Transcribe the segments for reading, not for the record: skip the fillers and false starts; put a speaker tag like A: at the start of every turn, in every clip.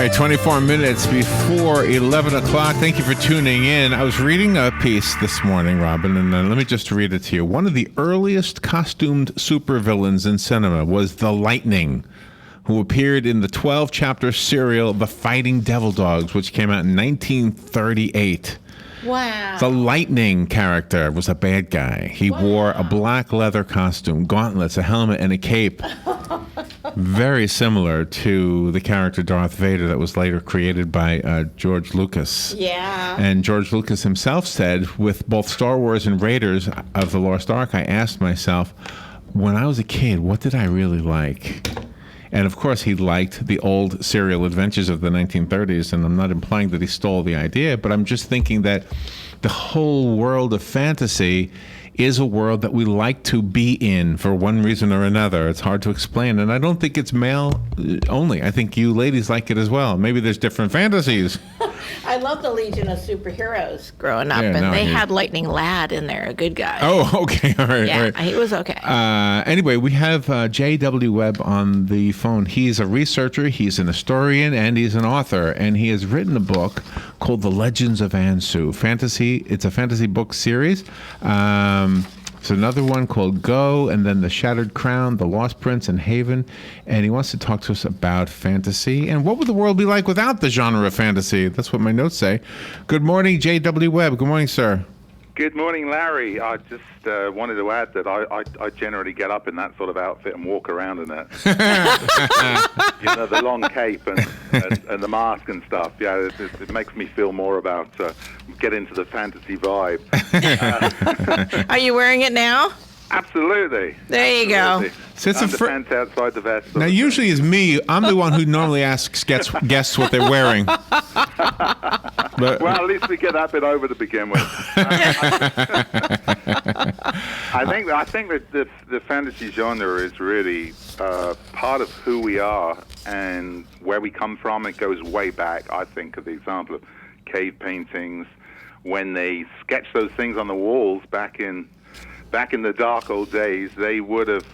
A: right, 24 minutes before 11 o'clock. Thank you for tuning in. I was reading a piece this morning, Robin, and let me just read it to you. One of the earliest costumed supervillains in cinema was the Lightning, who appeared in the 12-chapter serial The Fighting Devil Dogs, which came out in 1938.
B: Wow.
A: The Lightning character was a bad guy. He wore a black leather costume, gauntlets, a helmet, and a cape. Very similar to the character Darth Vader that was later created by George Lucas.
B: Yeah.
A: And George Lucas himself said, with both Star Wars and Raiders of the Lost Ark, I asked myself, when I was a kid, what did I really like? And of course, he liked the old serial adventures of the 1930s, and I'm not implying that he stole the idea, but I'm just thinking that the whole world of fantasy is a world that we like to be in for one reason or another. It's hard to explain, and I don't think it's male only. I think you ladies like it as well. Maybe there's different fantasies.
B: I love the Legion of Superheroes growing up,
A: Yeah,
B: and
A: no,
B: they
A: he-
B: had Lightning Lad in there, a good guy.
A: Oh, okay. All right.
B: yeah,
A: all right.
B: he was okay.
A: Anyway, we have J.W. Webb on the phone. He's a researcher, he's an historian, and he's an author. And he has written a book called The Legends of Ansu. It's a fantasy book series. There's another one called Go, and then The Shattered Crown, The Lost Prince, and Haven. And he wants to talk to us about fantasy. And what would the world be like without the genre of fantasy? That's what my notes say. Good morning, J.W. Webb. Good morning, sir.
C: Good morning, Larry. I just wanted to add that I generally get up in that sort of outfit and walk around in it. The long cape and the mask and stuff. Yeah, it makes me feel more about get into the fantasy vibe.
B: Are you wearing it now?
C: Absolutely.
B: There you go.
A: So it's a
C: pants outside the vest.
A: Now, usually it's me. I'm the one who normally asks guests what they're wearing. But,
C: well, at least we get that bit over to begin with. I think that the fantasy genre is really part of who we are and where we come from. It goes way back. I think of the example of cave paintings when they sketched those things on the walls back in the dark old days. They would have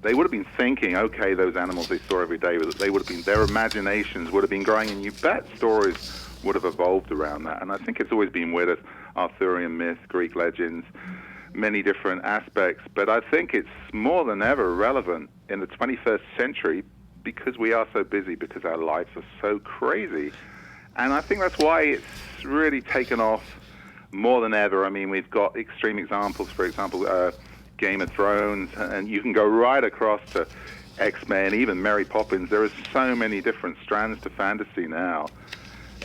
C: been thinking, okay, those animals they saw every day, they would have been, their imaginations would have been growing, and you bet stories would have evolved around that. And I think it's always been with us, Arthurian myth, Greek legends, many different aspects. But I think it's more than ever relevant in the 21st century because we are so busy, because our lives are so crazy. And I think that's why it's really taken off more than ever. I mean, we've got extreme examples, for example, Game of Thrones, and you can go right across to X-Men, even Mary Poppins. There are so many different strands to fantasy now.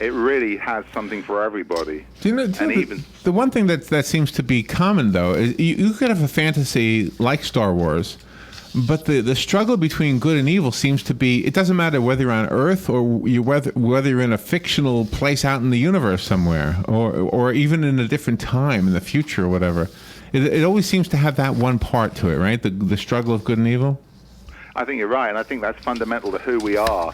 C: It really has something for everybody.
A: Do you know the one thing that seems to be common, though, is you could have a fantasy like Star Wars, but the struggle between good and evil seems to be, it doesn't matter whether you're on Earth or whether you're in a fictional place out in the universe somewhere, or even in a different time in the future or whatever. It always seems to have that one part to it, right? The struggle of good and evil?
C: I think you're right, and I think that's fundamental to who we are.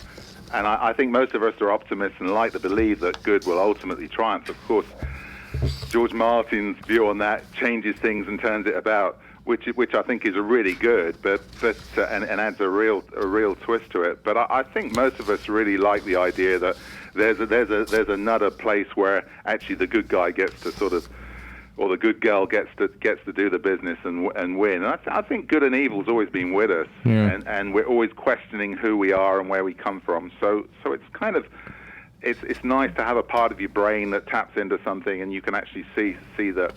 C: And I think most of us are optimists and like to believe that good will ultimately triumph. Of course, George Martin's view on that changes things and turns it about, which I think is really good, but and adds a real twist to it. But I think most of us really like the idea that there's another place where actually the good guy gets to sort of, or the good girl gets to do the business and win. And I think good and evil's always been with us, and we're always questioning who we are and where we come from. So it's kind of, it's nice to have a part of your brain that taps into something, and you can actually see the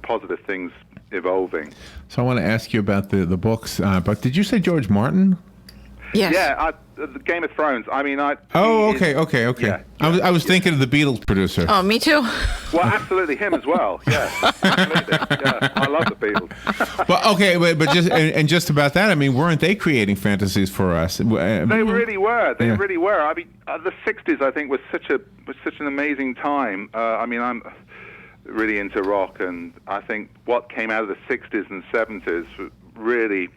C: positive things evolving.
A: So I want to ask you about the books. But did you say George Martin?
B: Yes.
C: Yeah, the Game of Thrones. I mean,
A: okay.
C: Yeah,
A: I was thinking of the Beatles producer.
B: Oh, me too.
C: Well, absolutely, him as well. Yeah, absolutely. Yeah, I love the Beatles.
A: Well, okay, but just about that, I mean, weren't they creating fantasies for us?
C: They really were. They really were. I mean, the '60s, I think, was such an amazing time. I mean, I'm really into rock, and I think what came out of the '60s and '70s really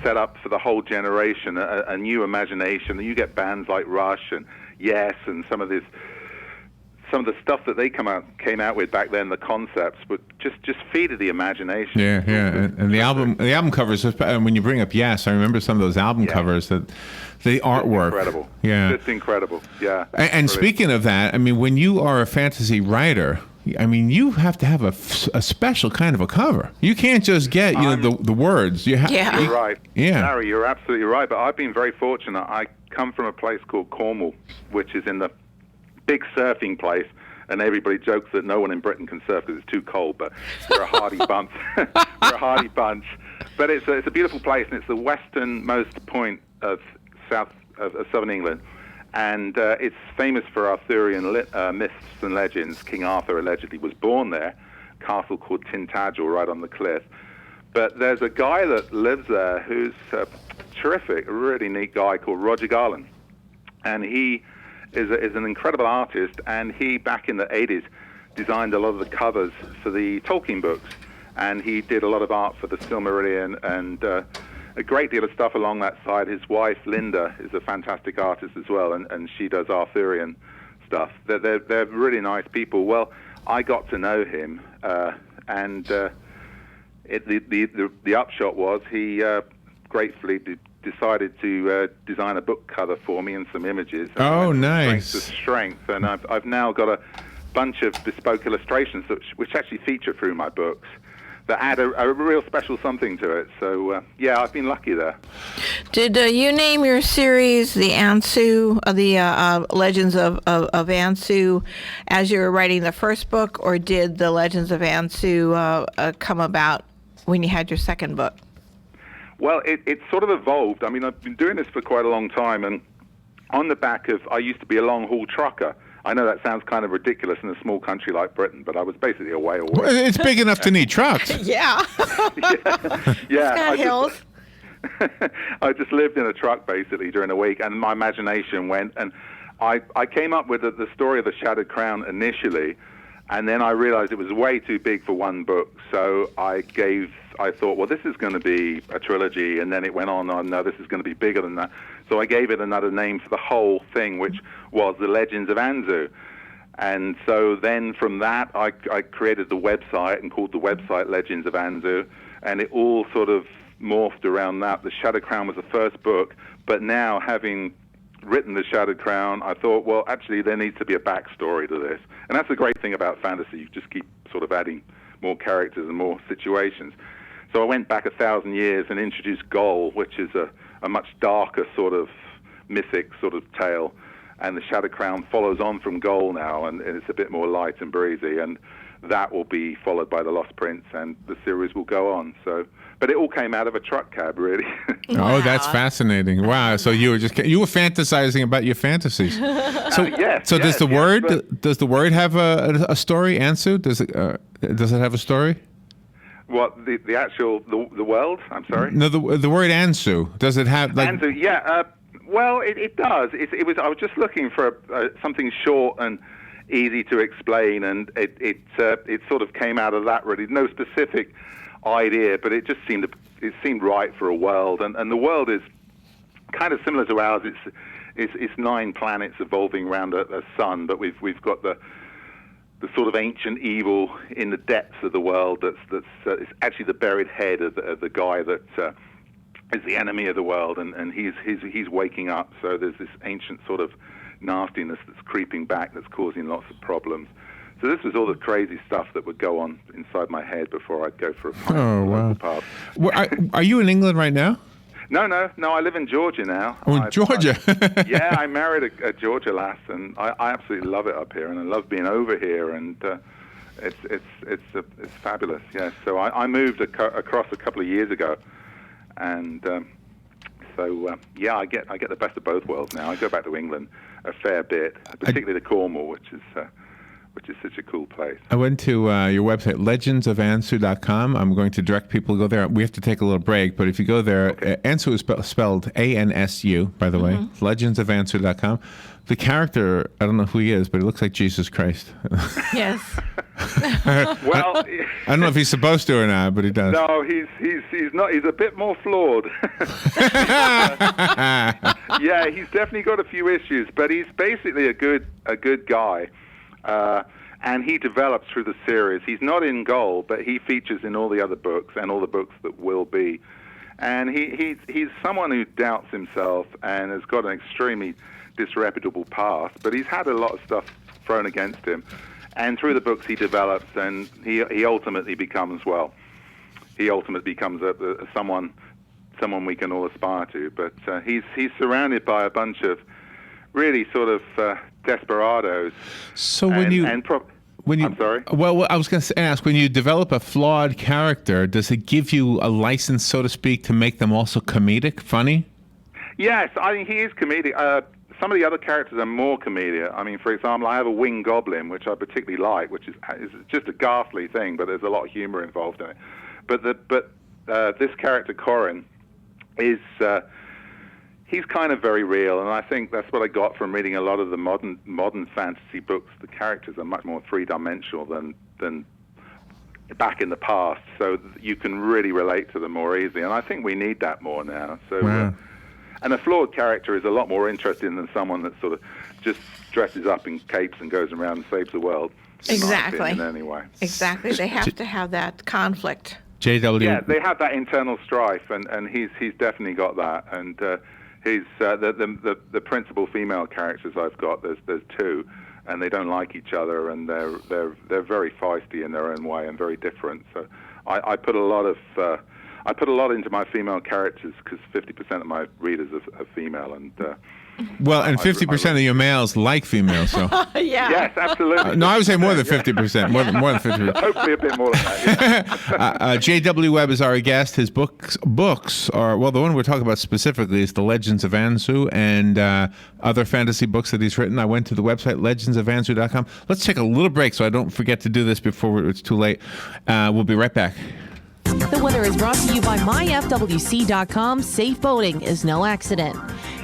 C: set up for the whole generation a new imagination. You get bands like Rush and Yes and some of these some of the stuff that they came out with back then, the concepts, but just feeded the imagination.
A: Yeah, and the album covers. When you bring up Yes, I remember some of those album covers that the artwork.
C: Incredible.
A: Yeah,
C: just incredible. Yeah.
A: And speaking of that, I mean, when you are a fantasy writer, I mean, you have to have a special kind of a cover. You can't just get the words. You
B: Yeah.
C: You're right.
A: Yeah.
C: Larry, you're absolutely right. But I've been very fortunate. I come from a place called Cornwall, which is in the big surfing place, and everybody jokes that no one in Britain can surf because it's too cold, but we're a hardy bunch. We're a hardy bunch. But it's a beautiful place, and it's the westernmost point of southern England. And it's famous for Arthurian myths and legends. King Arthur allegedly was born there, a castle called Tintagel right on the cliff. But there's a guy that lives there who's terrific, a really neat guy called Roger Garland. And he is an incredible artist, and he, back in the 80s, designed a lot of the covers for the Tolkien books. And he did a lot of art for the Silmarillion and a great deal of stuff along that side. His wife, Linda, is a fantastic artist as well, and she does Arthurian stuff. They're really nice people. Well, I got to know him, and the upshot was he gratefully decided to design a book cover for me and some images.
A: Oh, nice.
C: Strength to strength, and I've now got a bunch of bespoke illustrations which actually feature through my books that add a real special something to it. So, yeah, I've been lucky there.
B: Did you name your series the Ansu, the Legends of Ansu, as you were writing the first book, or did the Legends of Ansu come about when you had your second book?
C: Well, it sort of evolved. I mean, I've been doing this for quite a long time, and on the back of, I used to be a long-haul trucker. I know that sounds kind of ridiculous in a small country like Britain, but I was basically a whale.
A: Well, it's big enough to need trucks.
B: Yeah.
C: Yeah.
B: It's got hills.
C: I just lived in a truck basically during the week, and my imagination went, and I came up with the story of the Shattered Crown initially, and then I realized it was way too big for one book, so I thought, well, this is going to be a trilogy, and then it went on, no, this is going to be bigger than that. So I gave it another name for the whole thing, which was The Legends of Ansu. And so then from that, I created the website and called the website Legends of Ansu, and it all sort of morphed around that. The Shattered Crown was the first book, but now having written the Shattered Crown, I thought, well, actually, there needs to be a backstory to this. And that's the great thing about fantasy. You just keep sort of adding more characters and more situations. So I went back 1,000 years and introduced Gol, which is a much darker sort of mythic sort of tale. And the Shattered Crown follows on from Gol now, and it's a bit more light and breezy. And that will be followed by The Lost Prince, and the series will go on. So, but it all came out of a truck cab, really.
A: Oh, that's fascinating! Wow. So you were fantasizing about your fantasies. So
C: yes.
A: So
C: yes,
A: does the word have a story? Ansu, does it have a story?
C: What, the actual the world? I'm sorry.
A: No, the word Ansu, does it have like?
C: Ansu, yeah. Well, it does. It was. I was just looking for something short and easy to explain, and it sort of came out of that, really. No specific idea, but it just seemed right for a world, and the world is kind of similar to ours. It's 9 planets evolving around a sun, but we've got the sort of ancient evil in the depths of the world. That's it's actually the buried head of the guy that is the enemy of the world, and he's waking up. So there's this ancient sort of nastiness that's creeping back, that's causing lots of problems. So this was all the crazy stuff that would go on inside my head before I'd go for a pint.
A: Oh, wow.
C: Pub.
A: Well, are you in England right now?
C: No, I live in Georgia now.
A: Oh, in Georgia.
C: Yeah, I married a Georgia lass, and I absolutely love it up here, and I love being over here, and it's fabulous. Yeah, so I moved across a couple of years ago, and yeah, I get the best of both worlds now. I go back to England a fair bit, particularly to Cornwall, which is such a cool place.
A: I went to your website, legends.of-ansu.com. I'm going to direct people to go there. We have to take a little break, but if you go there, okay. Ansu is spelled A-N-S-U, by the way, legends.of-ansu.com. The character, I don't know who he is, but he looks like Jesus Christ.
B: Yes.
C: Well,
A: I don't know if he's supposed to or not, but he does.
C: No, he's not. He's a bit more flawed. Yeah, he's definitely got a few issues, but he's basically a good guy. And he develops through the series. He's not in gold, but he features in all the other books and all the books that will be. And he's someone who doubts himself and has got an extremely disreputable past, but he's had a lot of stuff thrown against him. And through the books he develops, and he ultimately becomes, someone we can all aspire to. But he's surrounded by a bunch of really sort of desperados.
A: So
C: I'm sorry?
A: Well, I was going to ask, when you develop a flawed character, does it give you a license, so to speak, to make them also comedic, funny?
C: Yes, I think he is comedic. Some of the other characters are more comedic. I mean, for example, I have a winged goblin, which I particularly like, which is just a ghastly thing, but there's a lot of humor involved in it. But this character, Corin, is... he's kind of very real, and I think that's what I got from reading a lot of the modern fantasy books. The characters are much more three-dimensional than back in the past, so you can really relate to them more easily. And I think we need that more now. So,
A: wow.
C: And a flawed character is a lot more interesting than someone that sort of just dresses up in capes and goes around and saves the world.
B: Exactly.
C: Anyway.
B: Exactly. They have to have that conflict.
A: JW.
C: Yeah, they have that internal strife, and he's definitely got that. And he's the principal female characters I've got. There's two, and they don't like each other, and they're very feisty in their own way and very different. So I put a lot into my female characters because 50% of my readers are female, and
A: and 50% of your males like females. So
B: Yeah.
C: yes, absolutely.
A: no, I would say more than 50%. More than 50%.
C: Hopefully a bit more than that. Yeah.
A: J.W. Webb is our guest. His books are, well, the one we're talking about specifically is The Legends of Ansu and other fantasy books that he's written. I went to the website, legendsofansu.com. Let's take a little break so I don't forget to do this before it's too late. We'll be right back.
D: The weather is brought to you by myfwc.com. Safe boating is no accident.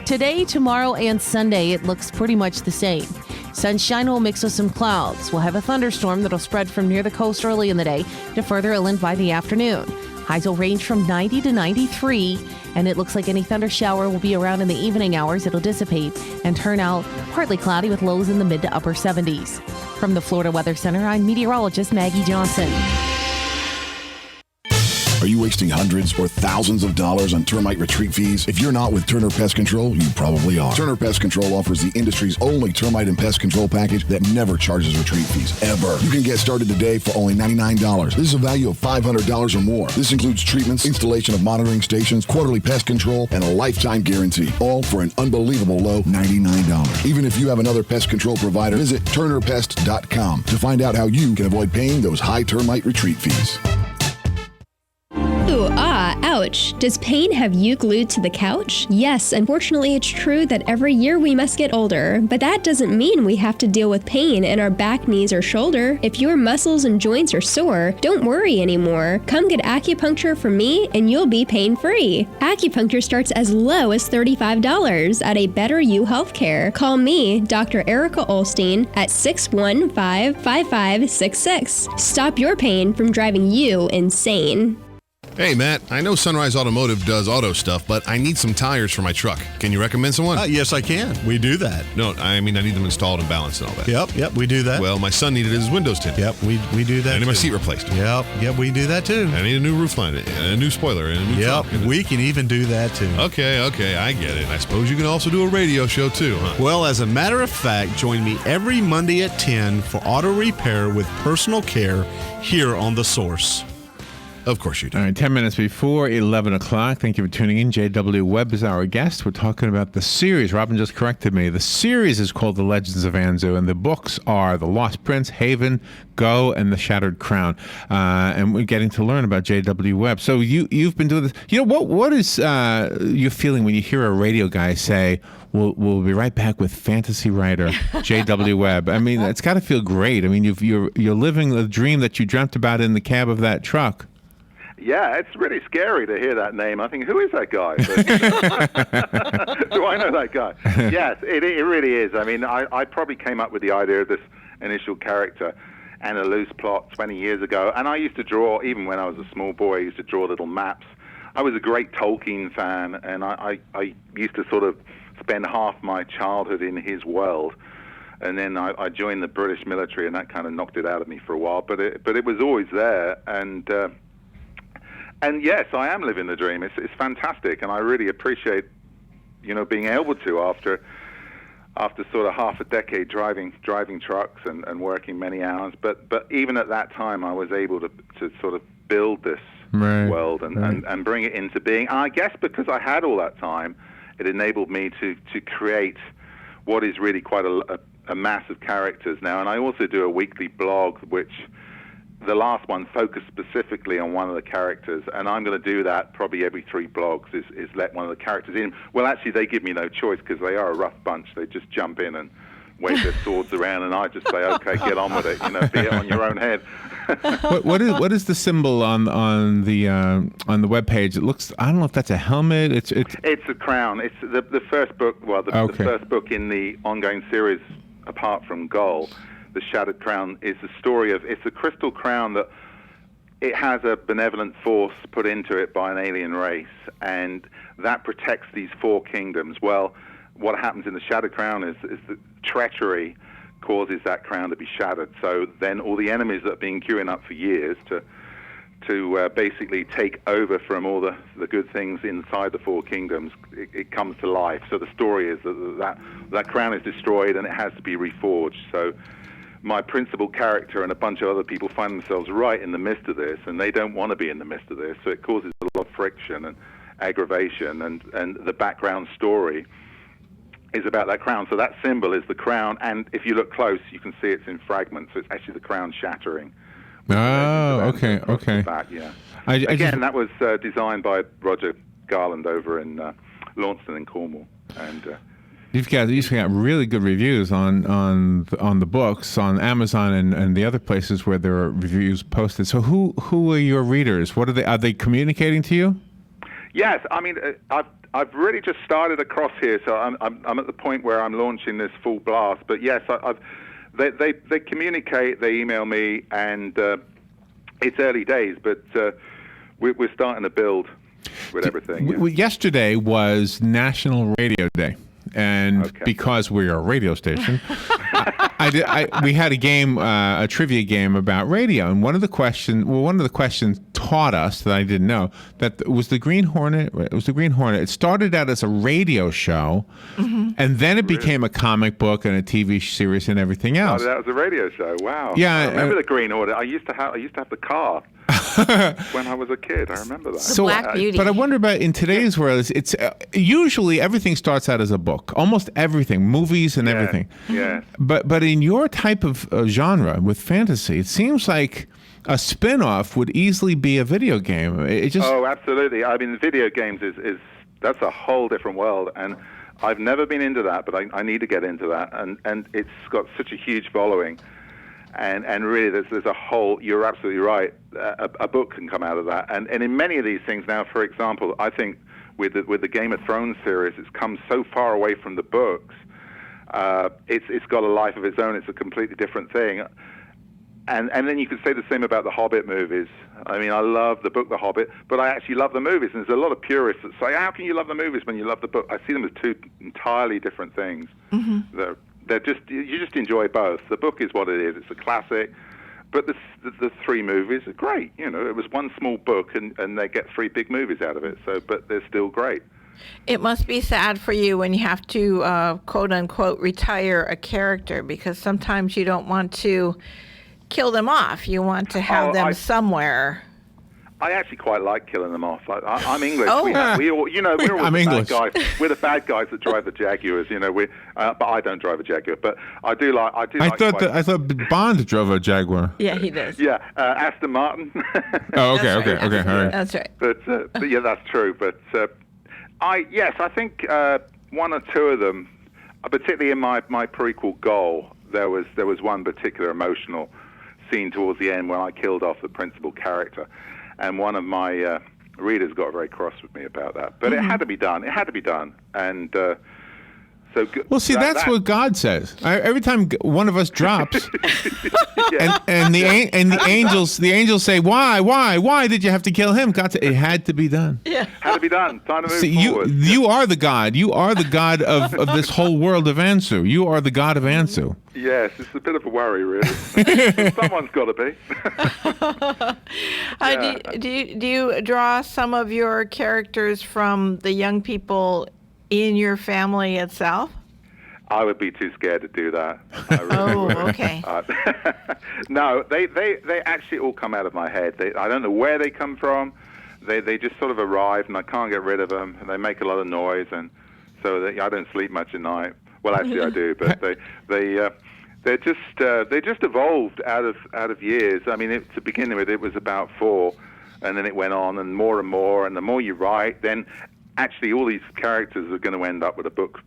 D: Today, tomorrow, and Sunday, it looks pretty much the same. Sunshine will mix with some clouds. We'll have a thunderstorm that'll spread from near the coast early in the day to further inland by the afternoon. Highs will range from 90 to 93, and it looks like any thunder shower will be around in the evening hours. It'll dissipate and turn out partly cloudy with lows in the mid to upper 70s. From the Florida Weather Center, I'm meteorologist Maggie Johnson.
E: Are you wasting hundreds or thousands of dollars on termite retreat fees? If you're not with Turner Pest Control, you probably are. Turner Pest Control offers the industry's only termite and pest control package that never charges retreat fees, ever. You can get started today for only $99. This is a value of $500 or more. This includes treatments, installation of monitoring stations, quarterly pest control, and a lifetime guarantee, all for an unbelievable low $99. Even if you have another pest control provider, visit turnerpest.com to find out how you can avoid paying those high termite retreat fees.
F: Ooh, ouch. Does pain have you glued to the couch? Yes, unfortunately it's true that every year we must get older, but that doesn't mean we have to deal with pain in our back, knees, or shoulder. If your muscles and joints are sore, don't worry anymore. Come get acupuncture from me and you'll be pain-free. Acupuncture starts as low as $35 at a Better You Healthcare. Call me, Dr. Erica Olstein, at 615-5566. Stop your pain from driving you insane.
G: Hey, Matt, I know Sunrise Automotive does auto stuff, but I need some tires for my truck. Can you recommend someone?
H: Yes, I can. We do that.
G: No, I mean, I need them installed and balanced and all that.
H: Yep, we do that.
G: Well, my son needed his windows tinted.
H: Yep, we do that.
G: I need my
H: too.
G: seat replaced.
H: Yep, we do that too.
G: I need a new roof line, and a new spoiler, and a new
H: Yep,
G: trunk.
H: we can even do that too.
G: Okay, I get it. I suppose you can also do a radio show too, huh?
H: Well, as a matter of fact, join me every Monday at 10 for auto repair with personal care here on The Source.
G: Of course you do.
A: All right, 10 minutes before 11 o'clock. Thank you for tuning in. J.W. Webb is our guest. We're talking about the series. Robin just corrected me. The series is called The Legends of Ansu, and the books are The Lost Prince, Haven, Go, and The Shattered Crown. And we're getting to learn about J.W. Webb. So you've been doing this. You know, what is your feeling when you hear a radio guy say, We'll be right back with fantasy writer J.W. Webb? I mean, it's got to feel great. I mean, you're living the dream that you dreamt about in the cab of that truck.
C: Yeah, it's really scary to hear that name. I think, who is that guy? Do I know that guy? Yes, it really is. I mean, I probably came up with the idea of this initial character and a loose plot 20 years ago. And I used to draw, even when I was a small boy, I used to draw little maps. I was a great Tolkien fan, and I used to sort of spend half my childhood in his world. and then I joined the British military, and that kind of knocked it out of me for a while. But it was always there, and yes, I am living the dream. It's fantastic, and I really appreciate, being able to after sort of half a decade driving trucks and working many hours. But even at that time, I was able to sort of build this world and bring it into being. And I guess because I had all that time, it enabled me to create what is really quite a mass of characters now. And I also do a weekly blog, which the last one focused specifically on one of the characters, and I'm going to do that probably every 3 blogs, is let one of the characters in. Well, actually, they give me no choice because they are a rough bunch. They just jump in and wave their swords around, and I just say, okay, get on with it, be it on your own head.
A: what is the symbol on the webpage? It looks, I don't know if that's a helmet. It's
C: a crown. It's the first book. Well, the first book in the ongoing series, apart from Goal, the Shattered Crown, is the story of. It's a crystal crown that it has a benevolent force put into it by an alien race, and that protects these 4 kingdoms. Well, what happens in the Shattered Crown is that treachery causes that crown to be shattered. So then all the enemies that have been queuing up for years to basically take over from all the good things inside the 4 kingdoms, it comes to life. So the story is that crown is destroyed and it has to be reforged. So my principal character and a bunch of other people find themselves right in the midst of this, and they don't want to be in the midst of this. So it causes a lot of friction and aggravation, and the background story is about that crown. So that symbol is the crown, and if you look close, you can see it's in fragments. So it's actually the crown shattering.
A: Oh, okay.
C: Back, yeah. That was designed by Roger Garland over in Launceston in Cornwall, and
A: you've got really good reviews on the books on Amazon and the other places where there are reviews posted. So who are your readers? What are they communicating to you? Yes, I mean I've really just started across here, so I'm at the point where I'm launching this full blast. But yes, they communicate, they email me, and it's early days, but we're starting to build with everything. Yeah. Yesterday was National Radio Day, and because we're a radio station, we had a game, a trivia game about radio, and one of the questions taught us that I didn't know that it was the Green Hornet. It was the Green Hornet. It started out as a radio show, and then it became a comic book and a TV series and everything else.
C: Oh, that was a radio show. Wow.
A: Yeah,
C: I remember the Green Hornet. I used to have the car. When I was a kid, I remember that.
B: So, Black Beauty.
A: But I wonder about in today's world. It's usually everything starts out as a book, almost everything, movies and everything.
C: Yeah.
A: But in your type of genre with fantasy, it seems like a spin-off would easily be a video game.
C: Oh, absolutely. I mean, video games is that's a whole different world, and I've never been into that, but I need to get into that, and it's got such a huge following. And really, there's a whole. You're absolutely right. A book can come out of that, and in many of these things now, for example, I think with the Game of Thrones series, it's come so far away from the books. It's got a life of its own. It's a completely different thing. And then you could say the same about the Hobbit movies. I mean, I love the book The Hobbit, but I actually love the movies. And there's a lot of purists that say, "How can you love the movies when you love the book?" I see them as 2 entirely different things. Mm-hmm. You just enjoy both. The book is what it is. It's a classic. But the 3 movies are great. It was one small book, and they get 3 big movies out of it. But they're still great.
B: It must be sad for you when you have to, quote unquote, retire a character, because sometimes you don't want to kill them off. You want to have them somewhere.
C: I actually quite like killing them off. I'm English.
B: Oh.
C: We're all
A: I'm
C: the
A: English.
C: bad guys. We're the bad guys that drive the Jaguars. But I don't drive a Jaguar. But I do like. I
A: thought Bond drove a Jaguar.
B: Yeah, he does.
C: Yeah, Aston Martin.
A: Oh, okay,
B: That's right.
A: all right.
B: That's right.
C: But yeah, that's true. But I think 1 or 2 of them, particularly in my prequel Goal, there was one particular emotional scene towards the end when I killed off the principal character. And one of my readers got very cross with me about that. But it had to be done. And So
A: Well, see, that's what God says. Every time one of us drops, and the angels say, why did you have to kill him? God said, it had to be done.
B: Yeah,
C: had to be done. Time to move
A: See,
C: forward.
A: you are the God. You are the God of this whole world of Ansu. You are the God of Ansu.
C: Yes, it's a bit of a worry, really. Someone's got to be.
B: Do you draw some of your characters from the young people in your family itself?
C: I would be too scared to do that. I really would.
B: Okay.
C: No, they actually all come out of my head. I don't know where they come from. They just sort of arrive, and I can't get rid of them. And they make a lot of noise, and so I don't sleep much at night. Well, actually, I do, but they just evolved out of years. I mean, to begin with, it was about 4, and then it went on, and more, and the more you write, then actually all these characters are going to end up with a book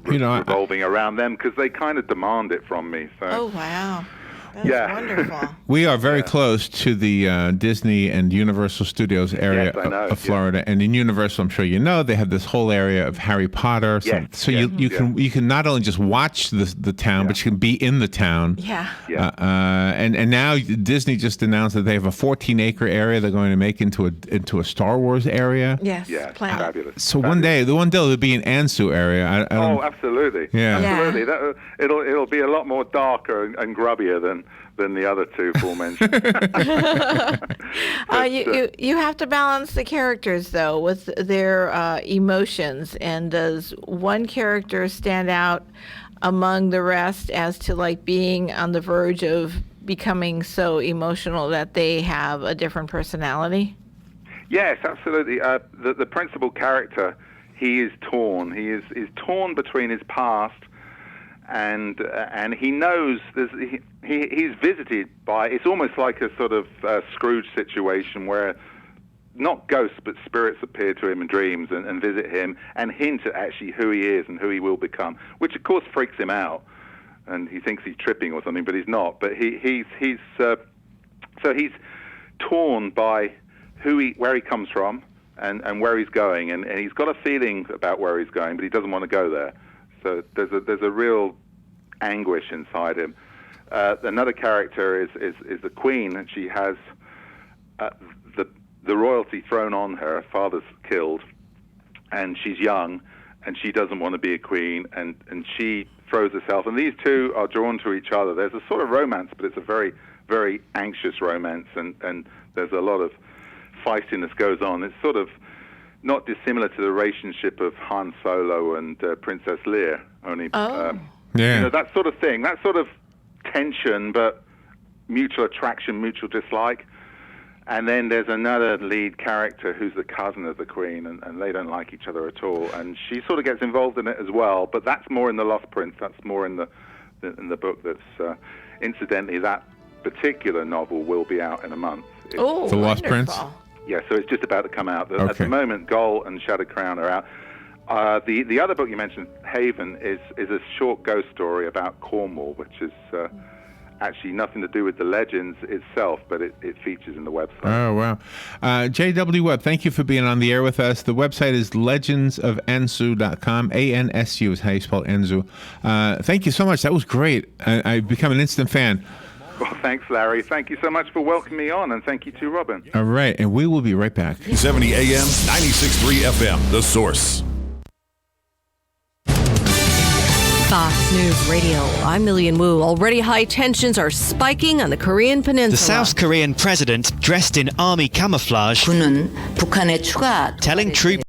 C: revolving around them, because they kind of demand it from me. So.
B: Oh, wow. That's wonderful.
A: We are very close to the Disney and Universal Studios area of Florida, and in Universal, I'm sure you know, they have this whole area of Harry Potter. So you can not only just watch the town, but you can be in the town.
B: Yeah.
A: And now Disney just announced that they have a 14-acre area they're going to make into a Star Wars area.
B: Yes.
C: Yeah, fabulous.
A: So one day there'll be an Ansu area.
C: Absolutely.
A: Yeah.
C: Absolutely. It'll be a lot more darker and grubbier than the other two aforementioned.
B: You have to balance the characters, though, with their emotions. And does one character stand out among the rest as to like being on the verge of becoming so emotional that they have a different personality?
C: Yes, absolutely. The principal character, he is torn. He is torn between his past and he knows he's visited by, it's almost like a sort of Scrooge situation where not ghosts but spirits appear to him in dreams and visit him and hint at actually who he is and who he will become, which of course freaks him out, and he thinks he's tripping or something, but he's not. But he's torn by where he comes from and where he's going, and he's got a feeling about where he's going, but he doesn't want to go there. So there's a real anguish inside him. Another character is the Queen, and she has the royalty thrown on her. Her father's killed, and she's young, and she doesn't want to be a queen, and she throws herself. And these two are drawn to each other. There's a sort of romance, but it's a very, very anxious romance, and there's a lot of feistiness goes on. It's sort of not dissimilar to the relationship of Han Solo and Princess Leia, only that sort of thing, that sort of tension, but mutual attraction, mutual dislike. And then there's another lead character who's the cousin of the Queen, and they don't like each other at all. And she sort of gets involved in it as well, but that's more in The Lost Prince. That's more in the book. That's incidentally, that particular novel will be out in a month.
A: The Lost Prince.
C: Yeah, so it's just about to come out. At the moment, Gull and Shattered Crown are out. The other book you mentioned, Haven, is a short ghost story about Cornwall, which is actually nothing to do with the legends itself, but it features in the website.
A: Oh, wow. J.W. Webb, thank you for being on the air with us. The website is legendsofAnsu.com. ANSU is how you spell Ansu. Thank you so much. That was great. I've become an instant fan.
C: Well, thanks, Larry. Thank you so much for welcoming me on, and thank you too, Robin.
A: All right, and we will be right back.
E: 70 AM, 96.3 FM, The Source.
D: Fox News Radio, I'm Million Wu. Already high tensions are spiking on the Korean Peninsula.
I: The South Korean president, dressed in army camouflage,
J: 군은 북한의 추가
I: telling troops